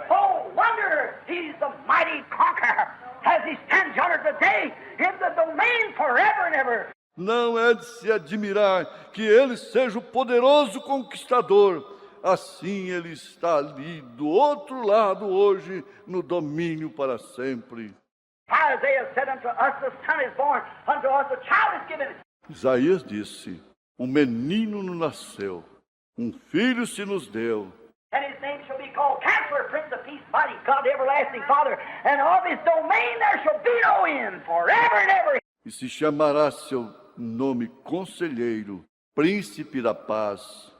Oh, wonder he's the mighty conqueror as he stands yonder today in the domain forever and ever. Não é de se admirar que ele seja o poderoso conquistador. Assim ele está ali do outro lado hoje, no domínio para sempre. Isaiah said, unto us the son is born, unto us a child is given. Isaías disse, um menino nos nasceu, um filho se nos deu. And his name shall be called Counselor, Prince of Peace, Mighty God, Everlasting Father, and of his domain there shall be no end, forever and ever. E se chamará seu nome Conselheiro, Príncipe da Paz,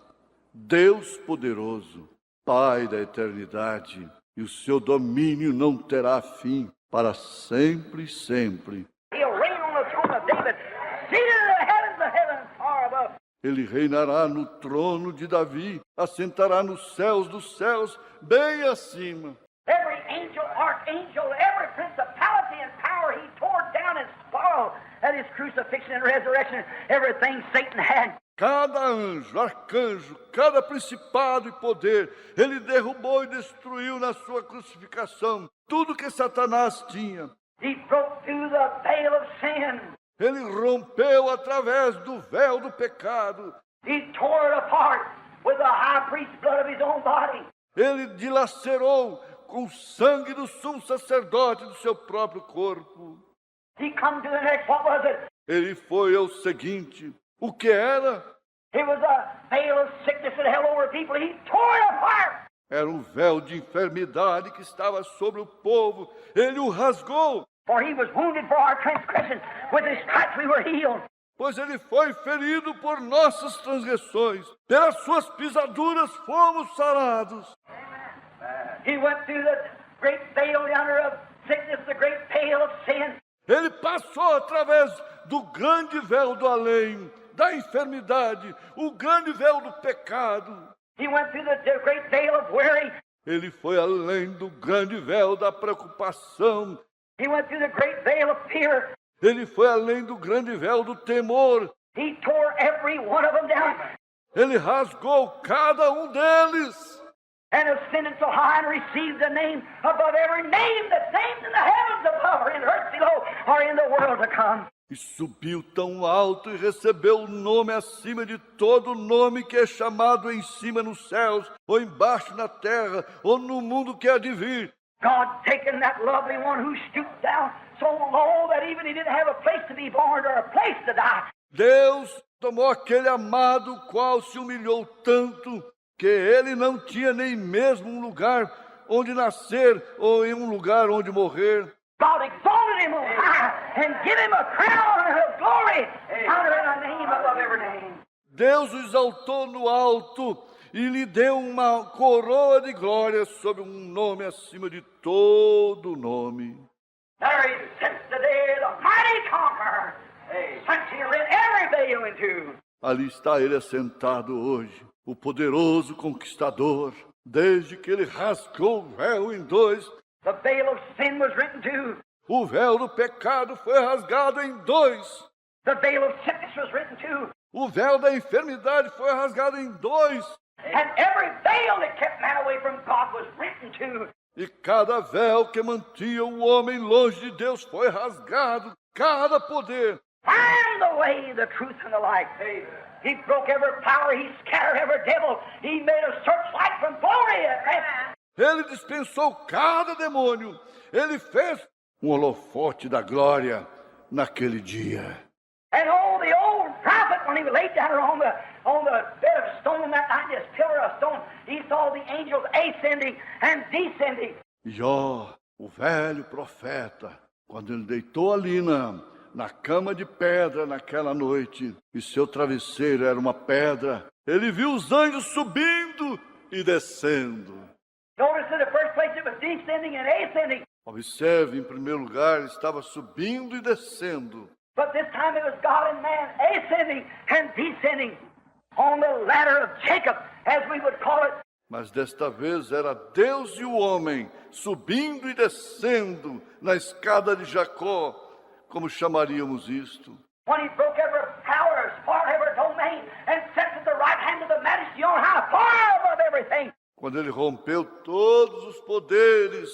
Deus poderoso, Pai da eternidade, e o seu domínio não terá fim, para sempre e sempre. He'll reign on the throne of David, seated in the heavens far above. Ele reinará no trono de Davi, assentará nos céus dos céus, bem acima. Every angel, archangel, every principality and power he tore down and spoiled at his crucifixion and resurrection, everything Satan had. Cada anjo, arcanjo, cada principado e poder, ele derrubou e destruiu na sua crucificação tudo que Satanás tinha. He broke through the veil of sin. Ele rompeu através do véu do pecado. He tore it apart with the high priest's blood of his own body. Ele dilacerou com o sangue do sumo sacerdote do seu próprio corpo. He come to the next, what was it? Ele foi ao seguinte, o que era? It was a veil of sickness that held over people. He tore it apart. Era um véu de enfermidade que estava sobre o povo. Ele o rasgou. For he was wounded for our transgression. With his stripes we were healed. Pois ele foi ferido por nossas transgressões. Pelas suas pisaduras fomos sarados. He went through the great veil yonder of sickness, the great veil of sin. Ele passou através do grande véu do além, da enfermidade, o grande véu do pecado. He went through the great veil of worry. Ele foi além do grande véu da preocupação. He went through the great veil of fear. Ele foi além do grande véu do temor. He tore every one of them down. Ele rasgou cada um deles. And ascended so high and received the name above every name that's named in the heavens above, or in earth below, or in the world to come. E subiu tão alto e recebeu o nome acima de todo nome que é chamado em cima nos céus, ou embaixo na terra, ou no mundo que há de vir. God taking that lovely one who stooped down so low that even he didn't have a place to be born or a place to die. Deus tomou aquele amado qual se humilhou tanto que ele não tinha nem mesmo um lugar onde nascer ou em um lugar onde morrer. God exalted him on high and give him a crown of glory, honor and a name above every name. Deus o exaltou no alto e lhe deu uma coroa de glória sobre um nome acima de todo nome. There he sits today, the mighty conqueror, since he rent every veil in two. Ali está ele assentado hoje, o poderoso conquistador, desde que ele rasgou o véu em dois. The veil of sin was rent in two. O véu do pecado foi rasgado em dois. The veil of sickness was rent in two. O véu da enfermidade foi rasgado em dois. And every veil that kept man away from God was rent in two. E cada véu que mantinha o homem longe de Deus foi rasgado. Cada poder. I am the way, the truth, and the life. He broke every power. He scattered every devil. He made a searchlight from glory. Ele dispensou cada demônio. Ele fez um holofote da glória naquele dia. And oh, the old prophet, when he was laid down on the bed of stone that night, this pillar of stone, he saw the angels ascending and descending. E ó, o velho profeta, quando ele deitou ali na cama de pedra naquela noite, e seu travesseiro era uma pedra, ele viu os anjos subindo e descendo. Notice in the first place it was descending and ascending. Observe, em primeiro lugar, estava subindo e descendo. But this time it was God and man ascending and descending on the ladder of Jacob, as we would call it. Mas desta vez era Deus e o homem subindo e descendo na escada de Jacó, como chamaríamos isto. When he broke every power, spoiled every domain, and sat at the right hand of the Majesty on high, far above everything. Quando ele rompeu todos os poderes,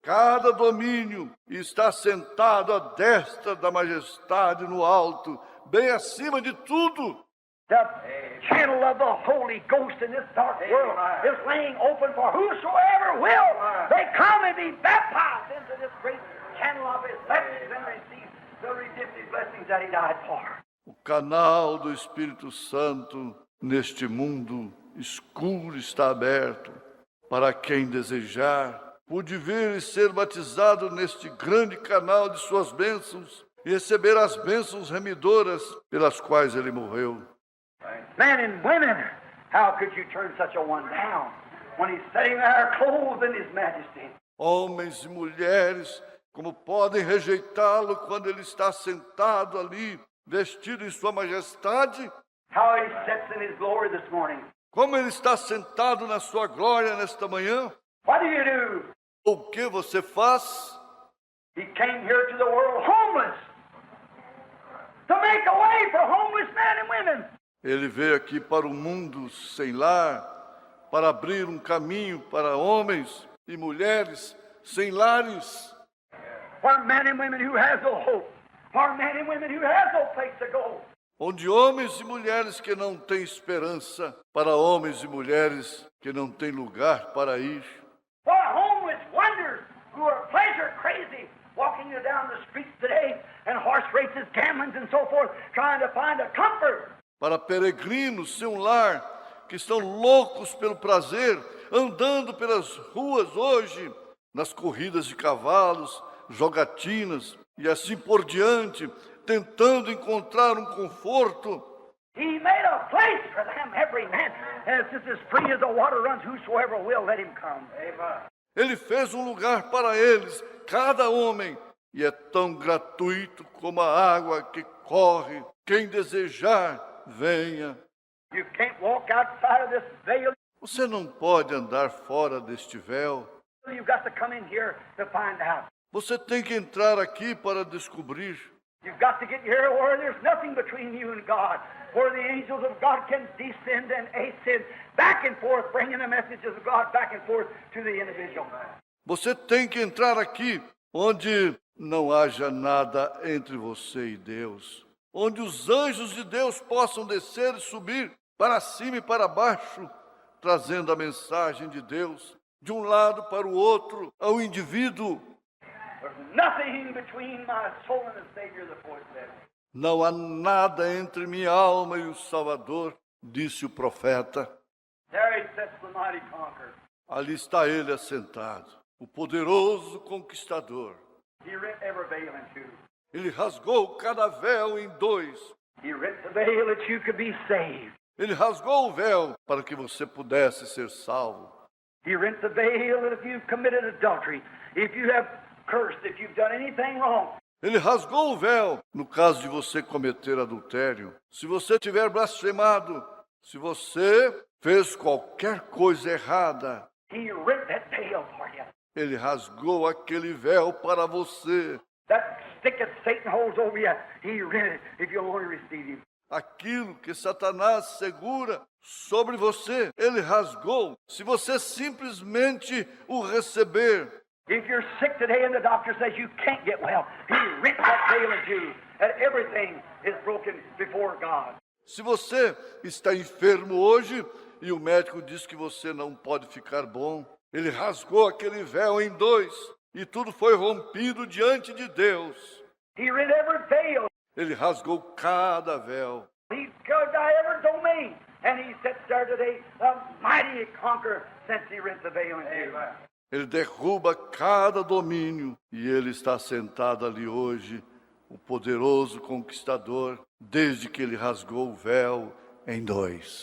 cada domínio, e está sentado à destra da majestade no alto, bem acima de tudo. The channel of the Holy Ghost in this dark world is laying open for whosoever will. They come and be baptized into this great channel of His blessings and receive the redemptive blessings that He died for. O canal do Espírito Santo neste mundo escuro está aberto para quem desejar. Pude vir e ser batizado neste grande canal de suas bênçãos e receber as bênçãos remidoras pelas quais ele morreu. Men and women, how could you turn such a one down when he's sitting there clothed in His majesty? Homens e mulheres, como podem rejeitá-lo quando ele está sentado ali, vestido em sua majestade? How he sits in His glory this morning. Como ele está sentado na sua glória nesta manhã? What do you do? O que você faz? He came here to the world homeless, to make a way for homeless men and women. Ele veio aqui para o mundo sem lar, para abrir um caminho para homens e mulheres sem lares. For men and women who has no hope. For men and women who has no place to go. Onde homens e mulheres que não têm esperança, para homens e mulheres que não têm lugar para ir. For homeless wonders who are pleasure crazy, walking down the streets today and horse races, gamblings and so forth, trying to find a comfort. Para peregrinos sem um lar, que estão loucos pelo prazer, andando pelas ruas hoje, nas corridas de cavalos, jogatinas e assim por diante, tentando encontrar um conforto. He made a place for them, every man. And it's as free as the water runs, whosoever will, let him come. Amen. Ele fez um lugar para eles, cada homem, e é tão gratuito como a água que corre. Quem desejar, venha. You can't walk outside of this veil. Você não pode andar fora deste véu. You've got to come in here to find out. Você tem que entrar aqui para descobrir. You've got to get here where there's nothing between you and God, where the angels of God can descend and ascend back and forth, bringing the messages of God back and forth to the individual. Você tem que entrar aqui, onde não haja nada entre você e Deus, onde os anjos de Deus possam descer e subir para cima e para baixo, trazendo a mensagem de Deus de um lado para o outro, ao indivíduo. There's nothing between my soul and the Savior, the poet said. Não há nada entre minha alma e o Salvador, disse o profeta. There he sits, the mighty conqueror. Ali está ele assentado, o poderoso conquistador. He rent every veil in two. Ele rasgou cada véu em dois. He rent the veil that you could be saved. Ele rasgou o véu para que você pudesse ser salvo. He rent the veil that if you've committed adultery, if you have cursed, if you've done anything wrong. Ele rasgou o véu no caso de você cometer adultério. Se você tiver blasfemado, se você fez qualquer coisa errada, He rent that veil for you. ele rasgou aquele véu para você. That stick that Satan holds over you, he rent it if you only receive him. aquilo que Satanás segura sobre você, ele rasgou. Se você simplesmente o receber. If you're sick today and the doctor says you can't get well, he ripped that veil in you, and everything is broken before God. Se você está enfermo hoje e o médico diz que você não pode ficar bom, ele rasgou aquele véu em dois e tudo foi rompido diante de Deus. He rent every veil. Ele rasgou cada véu. He cut down every domain, and he sits there today, the mighty conqueror, since he rent the veil in you. Ele derruba cada domínio e ele está sentado ali hoje, o poderoso conquistador, desde que ele rasgou o véu em dois.